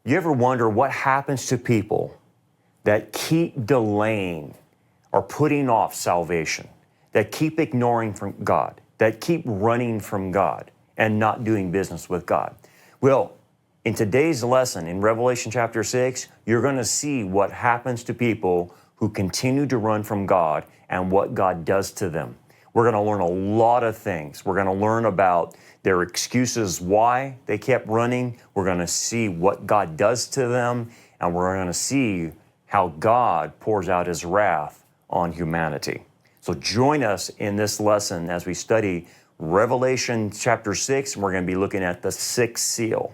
You ever wonder what happens to people that keep delaying or putting off salvation, that keep ignoring from God, that keep running from God and not doing business with God? Well, in today's lesson in Revelation chapter 6, you're going to see what happens to people who continue to run from God and what God does to them. We're going to learn a lot of things. We're going to learn about their excuses why they kept running. We're going to see what God does to them, and we're going to see how God pours out His wrath on humanity. So join us in this lesson as we study Revelation chapter 6, and we're going to be looking at the sixth seal.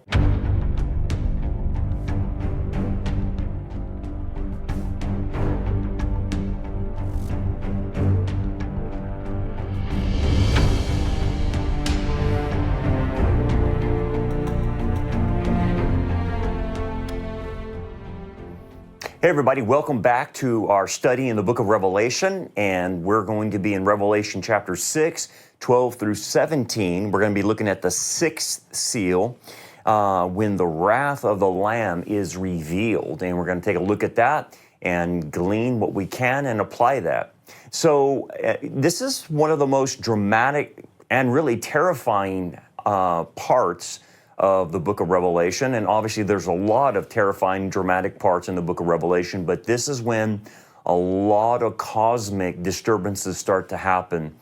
Hey everybody, welcome back to our study in the book of Revelation, and we're going to be in Revelation chapter 6, 12 through 17. We're going to be looking at the sixth seal, when the wrath of the Lamb is revealed, and we're going to take a look at that and glean what we can and apply that. So this is one of the most dramatic and really terrifying parts of the book of Revelation. And obviously there's a lot of terrifying, dramatic parts in the book of Revelation, but this is when a lot of cosmic disturbances start to happen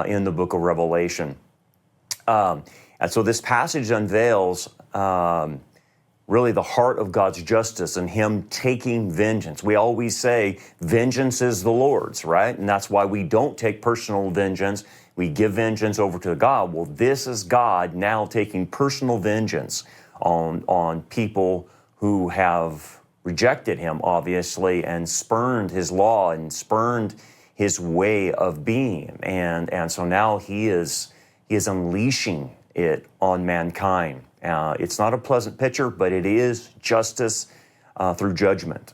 in the book of Revelation. And so this passage unveils really the heart of God's justice and Him taking vengeance. We always say vengeance is the Lord's, right? And that's why we don't take personal vengeance. We give vengeance over to God. Well, this is God now taking personal vengeance on people who have rejected Him, obviously, and spurned His law and spurned His way of being. And so now He is unleashing it on mankind. It's not a pleasant picture, but it is justice through judgment.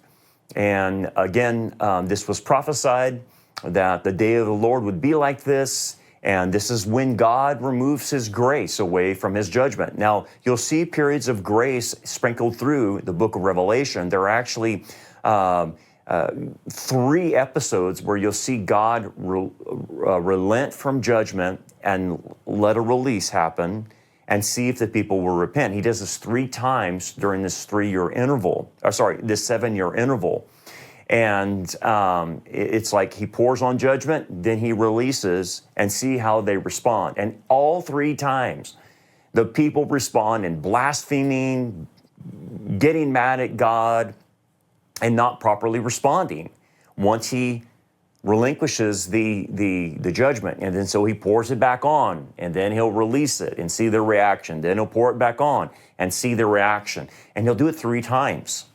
And again, this was prophesied that the day of the Lord would be like this. And this is when God removes His grace away from His judgment. Now, you'll see periods of grace sprinkled through the book of Revelation. There are actually 3 episodes where you'll see God relent from judgment and let a release happen and see if the people will repent. He does this 3 times during this 7-year interval. And it's like He pours on judgment, then He releases, and see how they respond. And all 3 times, the people respond in blaspheming, getting mad at God, and not properly responding once He relinquishes the judgment. And then so He pours it back on, and then He'll release it and see their reaction. Then He'll pour it back on and see their reaction. And He'll do it 3 times.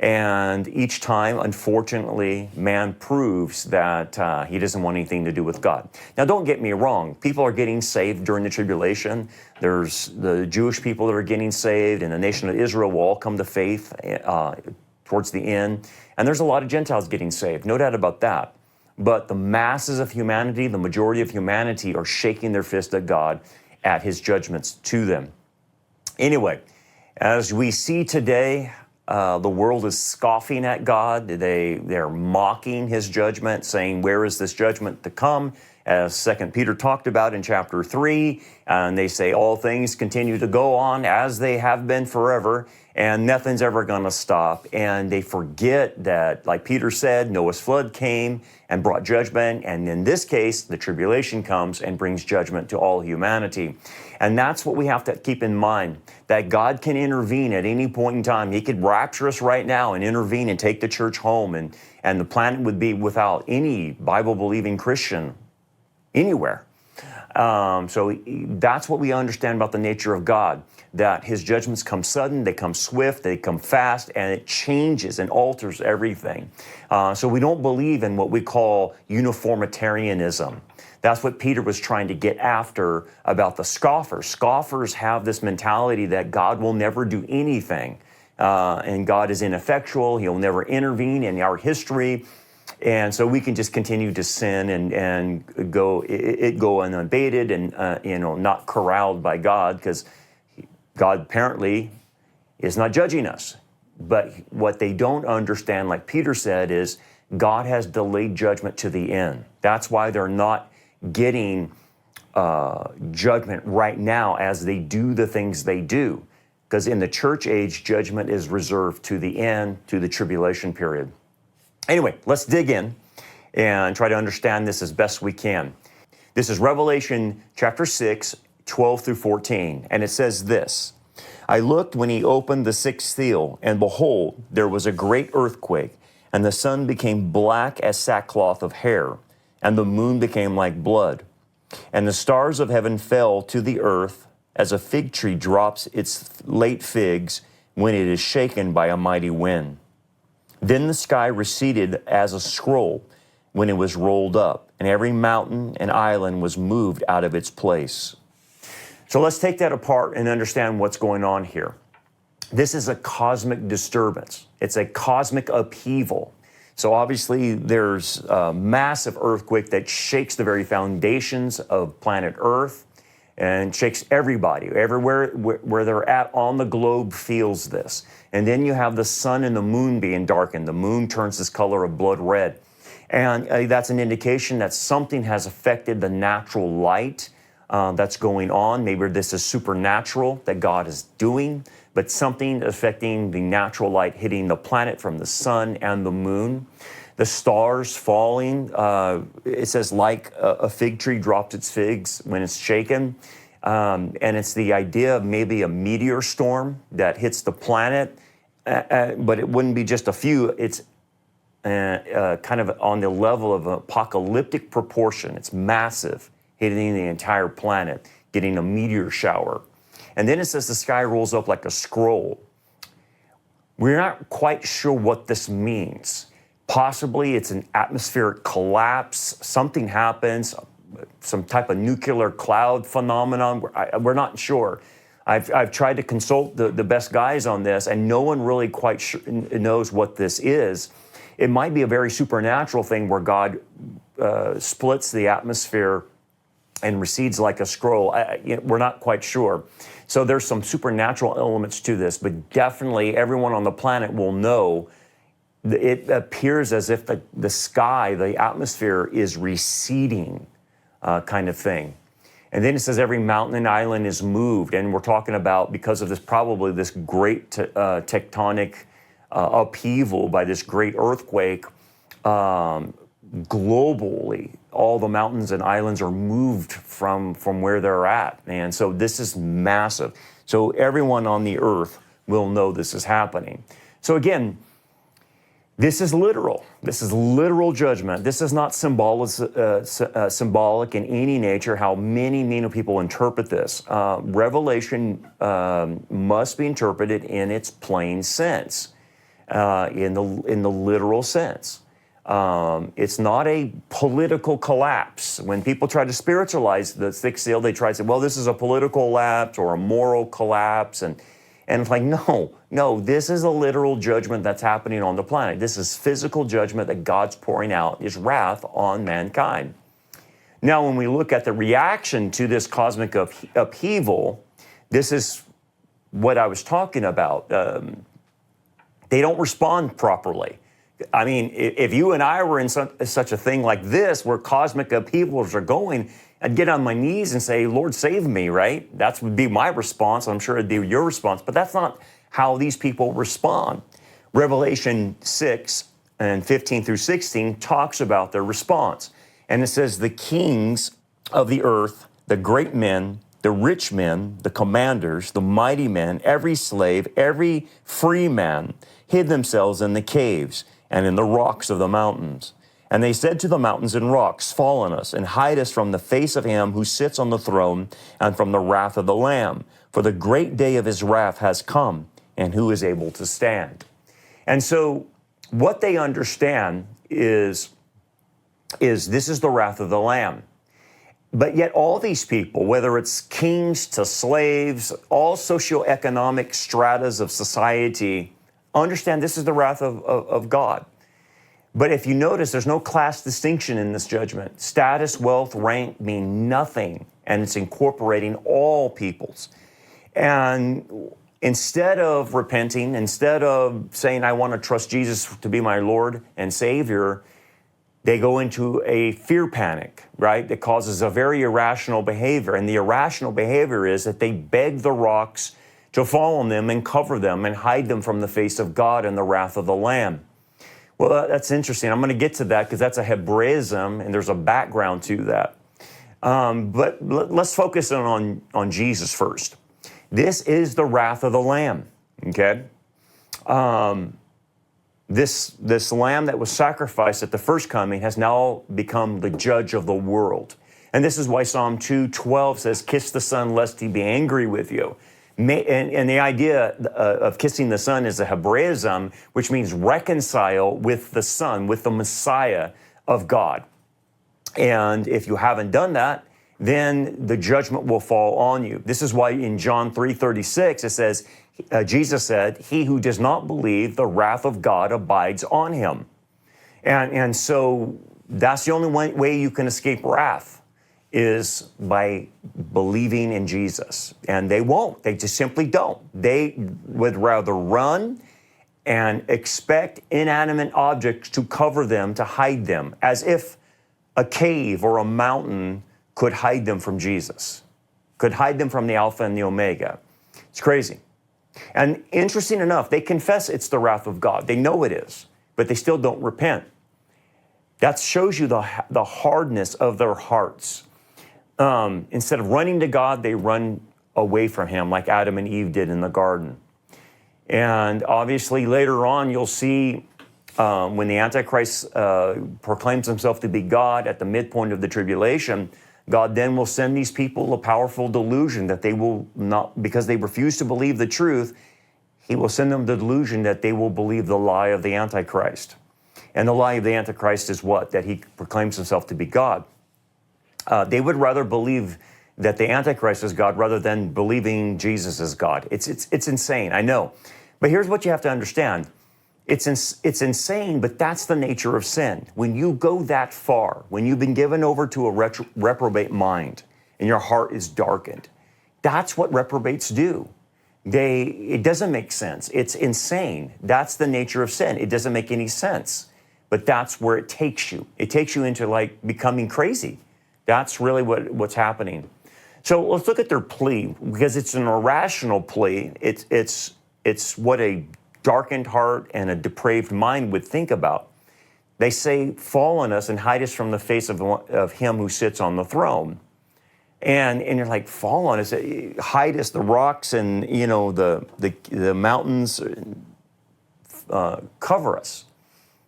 And each time, unfortunately, man proves that he doesn't want anything to do with God. Now, don't get me wrong. People are getting saved during the tribulation. There's the Jewish people that are getting saved, and the nation of Israel will all come to faith towards the end. And there's a lot of Gentiles getting saved, no doubt about that. But the masses of humanity, the majority of humanity, are shaking their fist at God at His judgments to them. Anyway, as we see today, the world is scoffing at God. They're mocking His judgment, saying, where is this judgment to come? As 2 Peter talked about in chapter 3, and they say all things continue to go on as they have been forever, and nothing's ever going to stop. And they forget that, like Peter said, Noah's flood came and brought judgment, and in this case, the tribulation comes and brings judgment to all humanity. And that's what we have to keep in mind, that God can intervene at any point in time. He could rapture us right now and intervene and take the church home, and the planet would be without any Bible-believing Christian anywhere. So that's what we understand about the nature of God, that His judgments come sudden, they come swift, they come fast, and it changes and alters everything. So we don't believe in what we call uniformitarianism. That's what Peter was trying to get after about the scoffers. Scoffers have this mentality that God will never do anything, and God is ineffectual. He'll never intervene in our history. And so we can just continue to sin and go unabated and not corralled by God, because God apparently is not judging us. But what they don't understand, like Peter said, is God has delayed judgment to the end. That's why they're not getting judgment right now as they do the things they do. Because in the church age, judgment is reserved to the end, to the tribulation period. Anyway, let's dig in and try to understand this as best we can. This is Revelation chapter 6, 12 through 14, and it says this: I looked when he opened the sixth seal, and behold, there was a great earthquake, and the sun became black as sackcloth of hair, and the moon became like blood. And the stars of heaven fell to the earth, as a fig tree drops its late figs when it is shaken by a mighty wind. Then the sky receded as a scroll when it was rolled up, and every mountain and island was moved out of its place. So let's take that apart and understand what's going on here. This is a cosmic disturbance. It's a cosmic upheaval. So obviously there's a massive earthquake that shakes the very foundations of planet Earth and shakes everybody. Everywhere where they're at on the globe feels this. And then you have the sun and the moon being darkened. The moon turns this color of blood red. And that's an indication that something has affected the natural light that's going on. Maybe this is supernatural that God is doing, but something affecting the natural light hitting the planet from the sun and the moon. The stars falling, it says like a fig tree drops its figs when it's shaken. And it's the idea of maybe a meteor storm that hits the planet, but it wouldn't be just a few. It's kind of on the level of apocalyptic proportion. It's massive, hitting the entire planet, getting a meteor shower. And then it says the sky rolls up like a scroll. We're not quite sure what this means. Possibly it's an atmospheric collapse, something happens, some type of nuclear cloud phenomenon. We're not sure. I've tried to consult the best guys on this, and no one really quite knows what this is. It might be a very supernatural thing where God splits the atmosphere and recedes like a scroll. We're not quite sure. So there's some supernatural elements to this, but definitely everyone on the planet will know it appears as if the sky, the atmosphere is receding kind of thing. And then it says every mountain and island is moved. And we're talking about, because of this, probably this great tectonic upheaval by this great earthquake, globally, all the mountains and islands are moved from where they're at. And so this is massive. So everyone on the earth will know this is happening. So again, this is literal. This is literal judgment. This is not symbolic in any nature, how many people interpret this. Revelation must be interpreted in its plain sense, in the literal sense. It's not a political collapse. When people try to spiritualize the sixth seal, they try to say, well, this is a political collapse or a moral collapse. And it's like, no, this is a literal judgment that's happening on the planet. This is physical judgment that God's pouring out, his wrath on mankind. Now, when we look at the reaction to this cosmic upheaval, this is what I was talking about. They don't respond properly. I mean, if you and I were in such a thing like this, where cosmic upheavals are going, I'd get on my knees and say, Lord, save me, right? That would be my response. I'm sure it'd be your response, but that's not how these people respond. Revelation 6 and 15 through 16 talks about their response. And it says, the kings of the earth, the great men, the rich men, the commanders, the mighty men, every slave, every free man, hid themselves in the caves and in the rocks of the mountains. And they said to the mountains and rocks, fall on us and hide us from the face of him who sits on the throne and from the wrath of the Lamb. For the great day of his wrath has come, and who is able to stand? And so what they understand is this is the wrath of the Lamb. But yet all these people, whether it's kings to slaves, all socioeconomic stratas of society, understand this is the wrath of God. But if you notice, there's no class distinction in this judgment. Status, wealth, rank mean nothing, and it's incorporating all peoples. And instead of repenting, instead of saying, I want to trust Jesus to be my Lord and Savior, they go into a fear panic, right? That causes a very irrational behavior. And the irrational behavior is that they beg the rocks to fall on them and cover them and hide them from the face of God and the wrath of the Lamb. Well, that's interesting. I'm going to get to that because that's a Hebraism and there's a background to that. But let's focus on Jesus first. This is the wrath of the Lamb, okay? This lamb that was sacrificed at the first coming has now become the judge of the world. And this is why Psalm 2:12 says, kiss the Son lest he be angry with you. And the idea of kissing the Son is a Hebraism, which means reconcile with the Son, with the Messiah of God. And if you haven't done that, then the judgment will fall on you. This is why in John 3:36 it says, Jesus said, he who does not believe, the wrath of God abides on him. And so that's the only way you can escape wrath is by believing in Jesus. And they won't. They just simply don't. They would rather run and expect inanimate objects to cover them, to hide them, as if a cave or a mountain could hide them from Jesus, could hide them from the Alpha and the Omega. It's crazy. And interesting enough, they confess it's the wrath of God. They know it is, but they still don't repent. That shows you the hardness of their hearts. Instead of running to God, they run away from him like Adam and Eve did in the garden. And obviously later on, you'll see when the Antichrist proclaims himself to be God at the midpoint of the tribulation, God then will send these people a powerful delusion that they will not, because they refuse to believe the truth, he will send them the delusion that they will believe the lie of the Antichrist. And the lie of the Antichrist is what? That he proclaims himself to be God. They would rather believe that the Antichrist is God rather than believing Jesus is God. It's insane, I know. But here's what you have to understand. It's insane, but that's the nature of sin. When you go that far, when you've been given over to a reprobate mind and your heart is darkened, that's what reprobates do. It doesn't make sense. It's insane. That's the nature of sin. It doesn't make any sense, but that's where it takes you. It takes you into like becoming crazy. That's really what's happening. So let's look at their plea, because it's an irrational plea. It's what a darkened heart and a depraved mind would think about. They say, fall on us and hide us from the face of him who sits on the throne. And you're like, fall on us, hide us, the rocks and the mountains, cover us.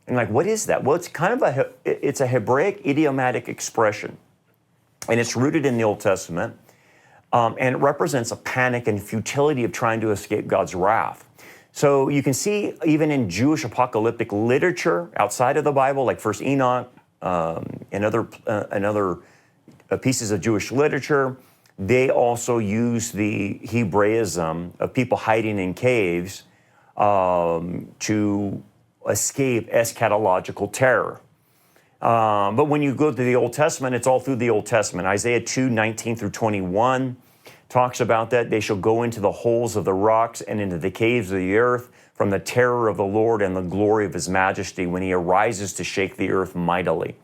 And like, what is that? Well, it's kind of it's a Hebraic idiomatic expression. And it's rooted in the Old Testament. And it represents a panic and futility of trying to escape God's wrath. So you can see even in Jewish apocalyptic literature outside of the Bible, like First Enoch and other pieces of Jewish literature, they also use the Hebraism of people hiding in caves to escape eschatological terror. But when you go to the Old Testament, it's all through the Old Testament. Isaiah 2:19 through 21 talks about that. They shall go into the holes of the rocks and into the caves of the earth from the terror of the Lord and the glory of his majesty when he arises to shake the earth mightily.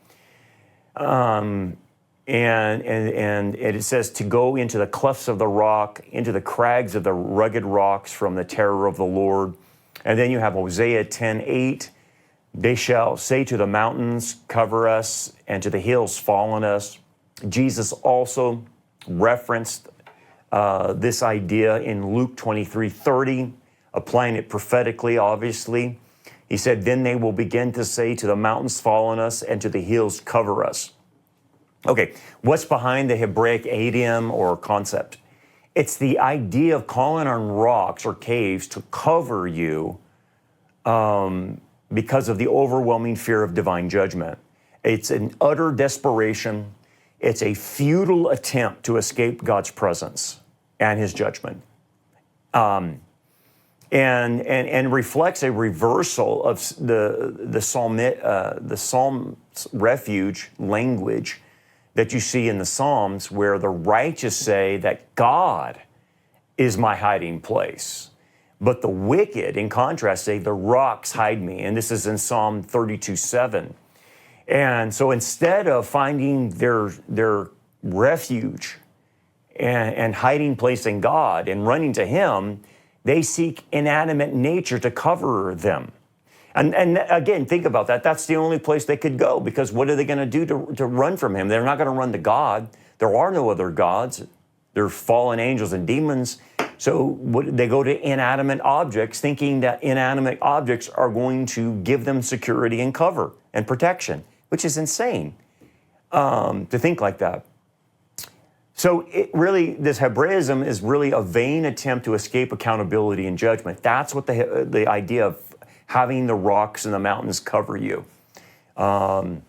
And it says to go into the clefts of the rock, into the crags of the rugged rocks from the terror of the Lord. And then you have Hosea 10:8. They shall say to the mountains, cover us, and to the hills, fall on us. Jesus also referenced this idea in Luke 23:30, applying it prophetically, obviously. He said, then they will begin to say to the mountains, fall on us, and to the hills, cover us. Okay, what's behind the Hebraic idiom or concept? It's the idea of calling on rocks or caves to cover you because of the overwhelming fear of divine judgment. It's an utter desperation. It's a futile attempt to escape God's presence and his judgment. And reflects a reversal of the Psalm's refuge language that you see in the Psalms, where the righteous say that God is my hiding place. But the wicked, in contrast, say, the rocks hide me. And this is in Psalm 32:7. And so instead of finding their refuge and hiding place in God and running to Him, they seek inanimate nature to cover them. And again, think about that. That's the only place they could go, because what are they going to do to run from Him? They're not going to run to God. There are no other gods. They're fallen angels and demons. So they go to inanimate objects, thinking that inanimate objects are going to give them security and cover and protection, which is insane to think like that. So this Hebraism is really a vain attempt to escape accountability and judgment. That's what the idea of having the rocks and the mountains cover you. And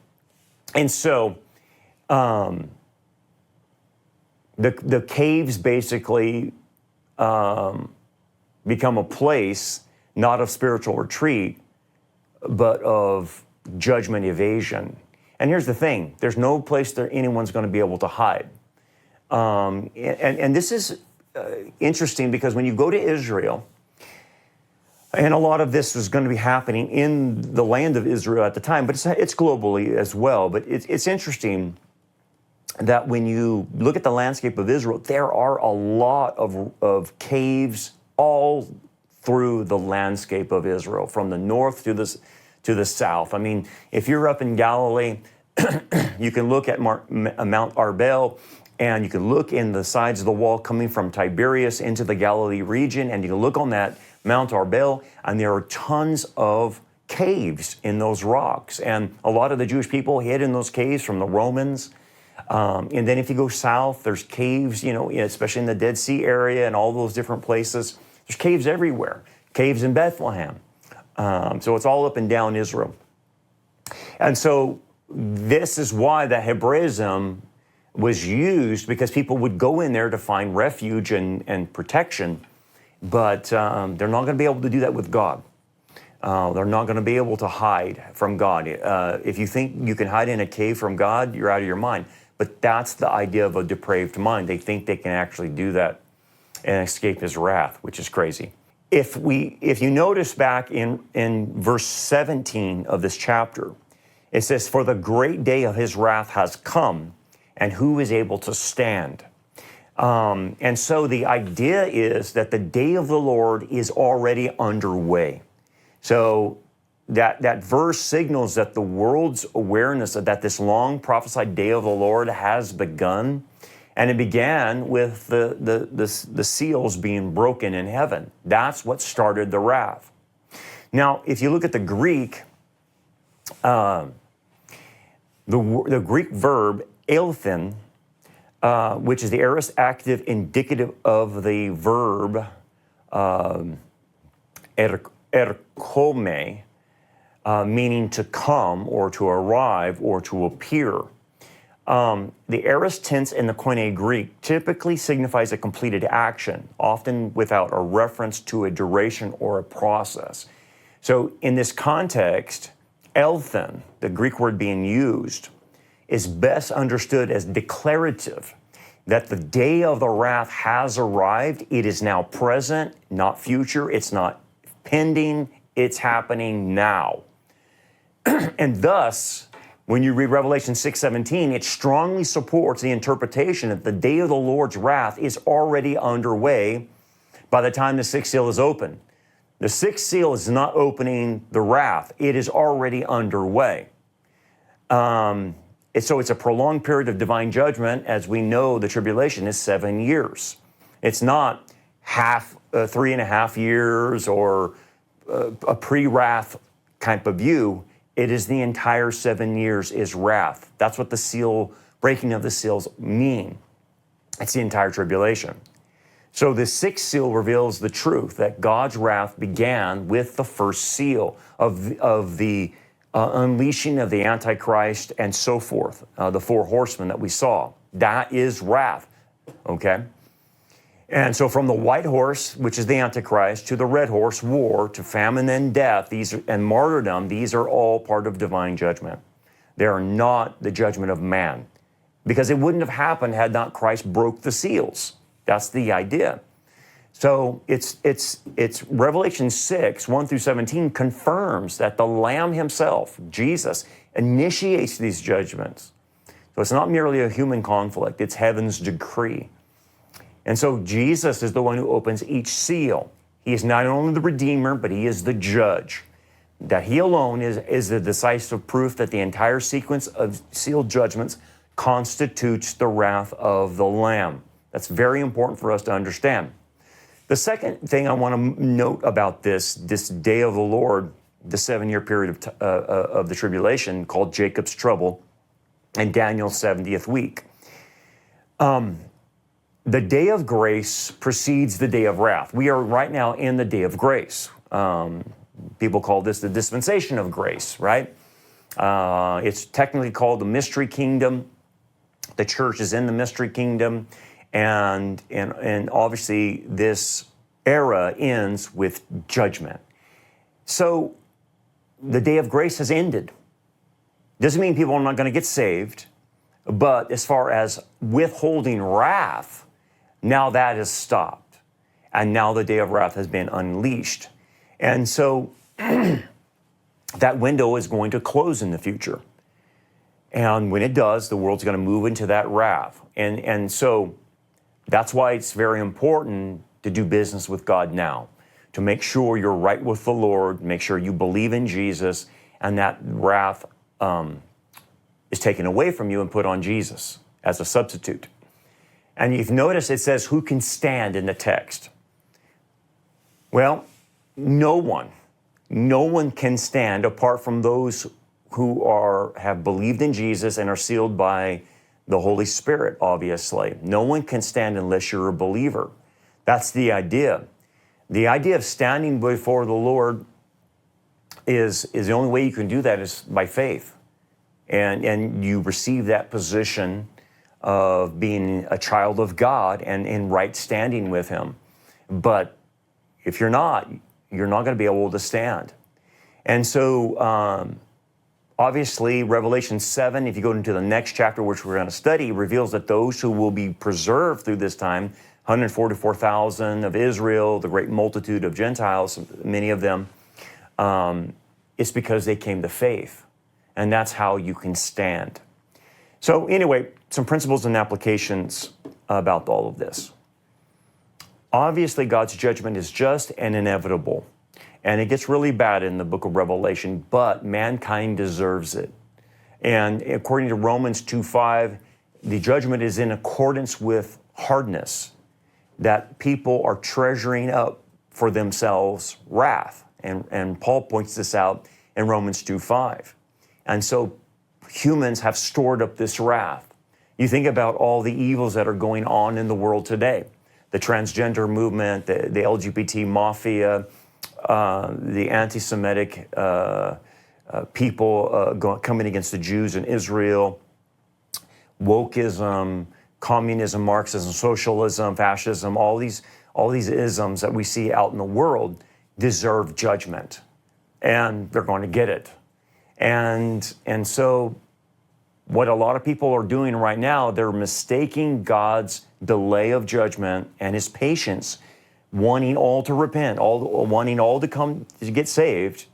so the caves basically become a place not of spiritual retreat, but of judgment evasion. And here's the thing, there's no place that anyone's going to be able to hide. And this is interesting, because when you go to Israel, and a lot of this was going to be happening in the land of Israel at the time, but it's globally as well. But it's interesting that when you look at the landscape of Israel, there are a lot of caves all through the landscape of Israel, from the north to the south. I mean, if you're up in Galilee, you can look at Mount Arbel, and you can look in the sides of the wall coming from Tiberias into the Galilee region, and you can look on that Mount Arbel, and there are tons of caves in those rocks. And a lot of the Jewish people hid in those caves from the Romans. And then if you go south, there's caves, especially in the Dead Sea area and all those different places. There's caves everywhere, caves in Bethlehem. So it's all up and down Israel. And so this is why the Hebraism was used, because people would go in there to find refuge and protection, but they're not going to be able to do that with God. They're not going to be able to hide from God. If you think you can hide in a cave from God, you're out of your mind. But that's the idea of a depraved mind. They think they can actually do that and escape His wrath, which is crazy. If you notice back in verse 17 of this chapter, it says, "For the great day of His wrath has come, and who is able to stand?" And so the idea is that the day of the Lord is already underway. So that verse signals that the world's awareness that this long prophesied day of the Lord has begun, and it began with the seals being broken in heaven. That's what started the wrath. Now, if you look at the Greek, the Greek verb elthen, which is the aorist active indicative of the verb erchome, meaning to come or to arrive or to appear. The aorist tense in the Koine Greek typically signifies a completed action, often without a reference to a duration or a process. So in this context, elthen, the Greek word being used, is best understood as declarative, that the day of the wrath has arrived. It is now present, not future. It's not pending. It's happening now. And thus, when you read Revelation 6:17, it strongly supports the interpretation that the day of the Lord's wrath is already underway by the time the sixth seal is open. The sixth seal is not opening the wrath. It is already underway. So it's a prolonged period of divine judgment. As we know, the tribulation is 7 years. It's not 3.5 years or a pre-wrath type of view. It is the entire 7 years is wrath. That's what the breaking of the seals mean. It's the entire tribulation. So the sixth seal reveals the truth that God's wrath began with the first seal of the unleashing of the Antichrist and so forth, the four horsemen that we saw. That is wrath, okay? And so from the white horse, which is the Antichrist, to the red horse, war, to famine and death, and martyrdom, these are all part of divine judgment. They are not the judgment of man, because it wouldn't have happened had not Christ broke the seals. That's the idea. So it's Revelation 6, 1 through 17 confirms that the Lamb himself, Jesus, initiates these judgments. So it's not merely a human conflict, it's heaven's decree. And so Jesus is the one who opens each seal. He is not only the Redeemer, but he is the judge. That he alone is the decisive proof that the entire sequence of sealed judgments constitutes the wrath of the Lamb. That's very important for us to understand. The second thing I want to note about this day of the Lord, the 7-year period of the tribulation called Jacob's trouble and Daniel's 70th week. The day of grace precedes the day of wrath. We are right now in the day of grace. People call this the dispensation of grace, right? It's technically called the mystery kingdom. The church is in the mystery kingdom. And obviously this era ends with judgment. So the day of grace has ended. Doesn't mean people are not going to get saved, but as far as withholding wrath, now that has stopped. And now the day of wrath has been unleashed. And so that window is going to close in the future. And when it does, the world's going to move into that wrath. And so that's why it's very important to do business with God now, to make sure you're right with the Lord, make sure you believe in Jesus, and that wrath is taken away from you and put on Jesus as a substitute. And you've noticed it says, who can stand in the text? Well, no one can stand apart from those who have believed in Jesus and are sealed by the Holy Spirit, obviously. No one can stand unless you're a believer. That's the idea. The idea of standing before the Lord is the only way you can do that is by faith. And you receive that position of being a child of God and in right standing with him. But if you're not going to be able to stand. And so obviously Revelation 7, if you go into the next chapter, which we're going to study, reveals that those who will be preserved through this time, 144,000 of Israel, the great multitude of Gentiles, many of them, it's because they came to faith. And that's how you can stand. So anyway, some principles and applications about all of this. Obviously, God's judgment is just and inevitable. And it gets really bad in the book of Revelation, but mankind deserves it. And according to Romans 2:5, the judgment is in accordance with hardness, that people are treasuring up for themselves wrath. And Paul points this out in Romans 2:5. And so humans have stored up this wrath. You think about all the evils that are going on in the world today. The transgender movement, the LGBT mafia, the anti-Semitic people coming against the Jews in Israel, wokeism, communism, Marxism, socialism, fascism, all these isms that we see out in the world deserve judgment, and they're going to get it. And so what a lot of people are doing right now, they're mistaking God's delay of judgment and his patience, wanting all to repent, wanting all to come to get saved.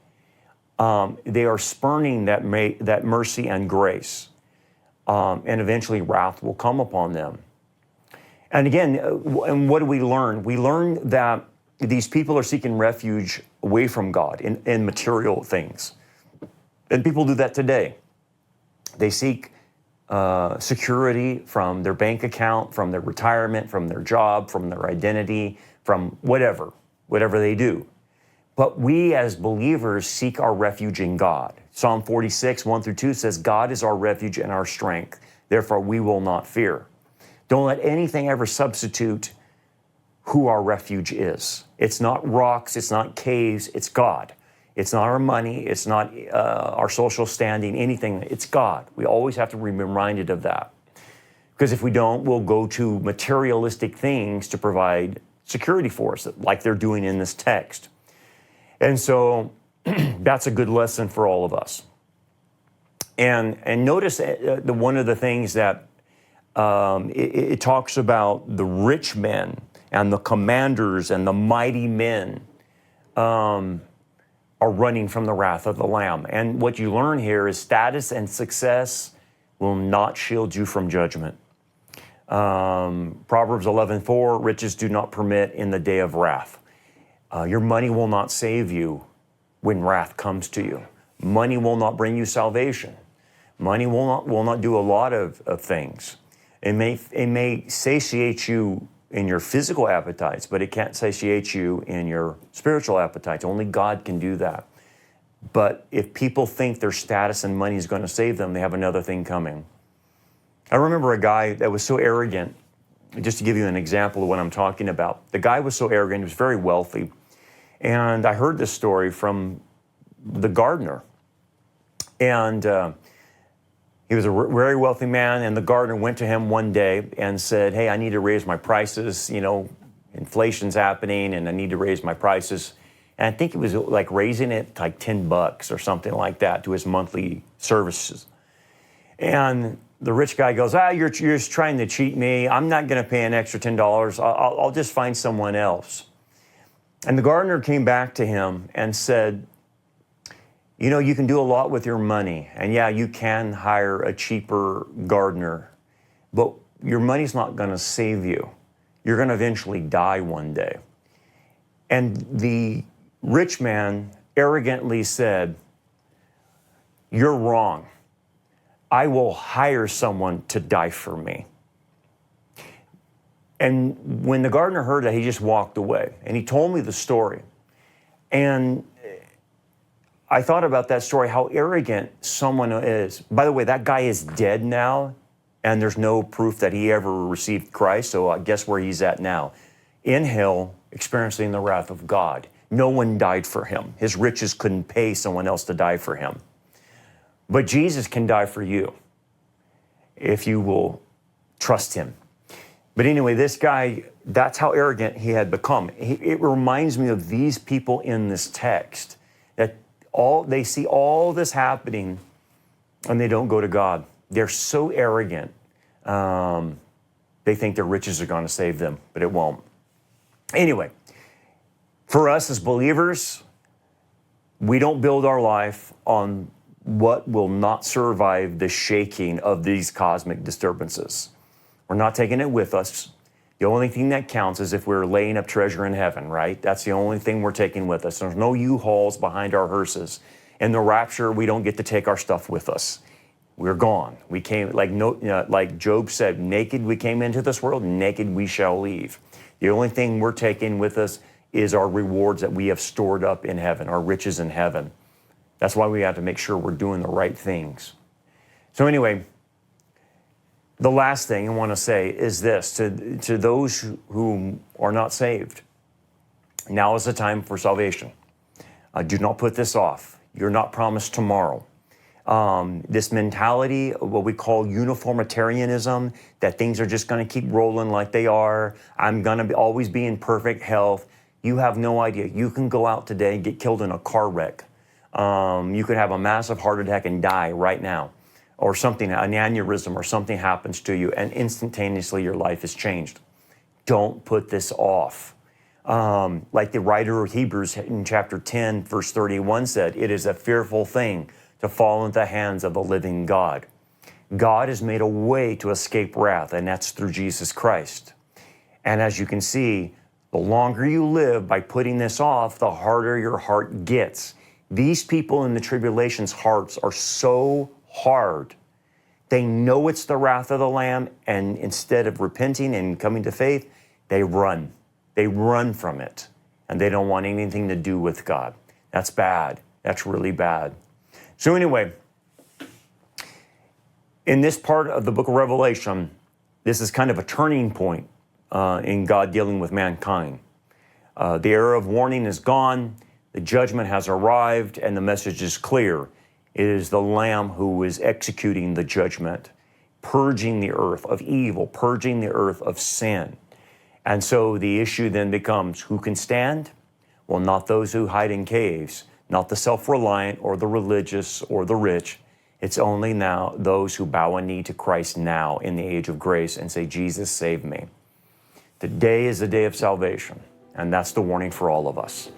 They are spurning that mercy and grace. And eventually wrath will come upon them. And again, and what do we learn? We learn that these people are seeking refuge away from God in material things. And people do that today. They seek security from their bank account, from their retirement, from their job, from their identity, from whatever they do. But we as believers seek our refuge in God. Psalm 46, 1-2 says, God is our refuge and our strength. Therefore, we will not fear. Don't let anything ever substitute who our refuge is. It's not rocks, it's not caves, it's God. It's not our money, it's not our social standing, anything. It's God. We always have to be reminded of that. Because if we don't, we'll go to materialistic things to provide security for us, like they're doing in this text. And so that's a good lesson for all of us. And notice one of the things that it talks about the rich men and the commanders and the mighty men are running from the wrath of the Lamb. And what you learn here is status and success will not shield you from judgment. Proverbs 11:4, riches do not permit in the day of wrath. Your money will not save you when wrath comes to you. Money will not bring you salvation. Money will not do a lot of things. It may satiate you in your physical appetites, but it can't satiate you in your spiritual appetites. Only God can do that. But if people think their status and money is going to save them, they have another thing coming. I remember a guy that was so arrogant, just to give you an example of what I'm talking about. The guy was so arrogant, he was very wealthy. And I heard this story from the gardener. And he was a very wealthy man, and the gardener went to him one day and said, hey, I need to raise my prices. You know, inflation's happening, and I need to raise my prices. And I think he was like raising it like $10 or something like that to his monthly services. And the rich guy goes, you're just trying to cheat me. I'm not going to pay an extra $10. I'll just find someone else. And the gardener came back to him and said, you know, you can do a lot with your money. And yeah, you can hire a cheaper gardener, but your money's not going to save you. You're going to eventually die one day. And the rich man arrogantly said, you're wrong. I will hire someone to die for me. And when the gardener heard that, he just walked away. And he told me the story. And I thought about that story, how arrogant someone is. By the way, that guy is dead now, and there's no proof that he ever received Christ, so I guess where he's at now. In hell, experiencing the wrath of God. No one died for him. His riches couldn't pay someone else to die for him. But Jesus can die for you if you will trust him. But anyway, this guy, that's how arrogant he had become. It reminds me of these people in this text, that they see all this happening and they don't go to God. They're so arrogant. They think their riches are going to save them, but it won't. Anyway, for us as believers, we don't build our life on what will not survive the shaking of these cosmic disturbances. We're not taking it with us. The only thing that counts is if we're laying up treasure in heaven, right? That's the only thing we're taking with us. There's no U-Hauls behind our hearses. In the rapture, we don't get to take our stuff with us. We're gone. We came, like Job said, naked we came into this world, naked we shall leave. The only thing we're taking with us is our rewards that we have stored up in heaven, our riches in heaven. That's why we have to make sure we're doing the right things. So anyway, the last thing I want to say is this, to those who are not saved. Now is the time for salvation. Do not put this off. You're not promised tomorrow. This mentality of what we call uniformitarianism, that things are just going to keep rolling like they are. I'm going to always be in perfect health. You have no idea. You can go out today and get killed in a car wreck. You could have a massive heart attack and die right now, or something, an aneurysm or something happens to you, and instantaneously your life is changed. Don't put this off. Like the writer of Hebrews in chapter 10, verse 31 said, it is a fearful thing to fall into the hands of the living God. God has made a way to escape wrath, and that's through Jesus Christ. And as you can see, the longer you live by putting this off, the harder your heart gets. These people in the tribulation's hearts are so hard. They know it's the wrath of the Lamb, and instead of repenting and coming to faith, they run. They run from it, and they don't want anything to do with God. That's bad. That's really bad. So anyway, in this part of the book of Revelation, this is kind of a turning point in God dealing with mankind. The era of warning is gone. The judgment has arrived, and the message is clear. It is the Lamb who is executing the judgment, purging the earth of evil, purging the earth of sin. And so the issue then becomes, who can stand? Well, not those who hide in caves, not the self-reliant or the religious or the rich. It's only now those who bow a knee to Christ now in the age of grace and say, Jesus, save me. Today is the day of salvation, and that's the warning for all of us.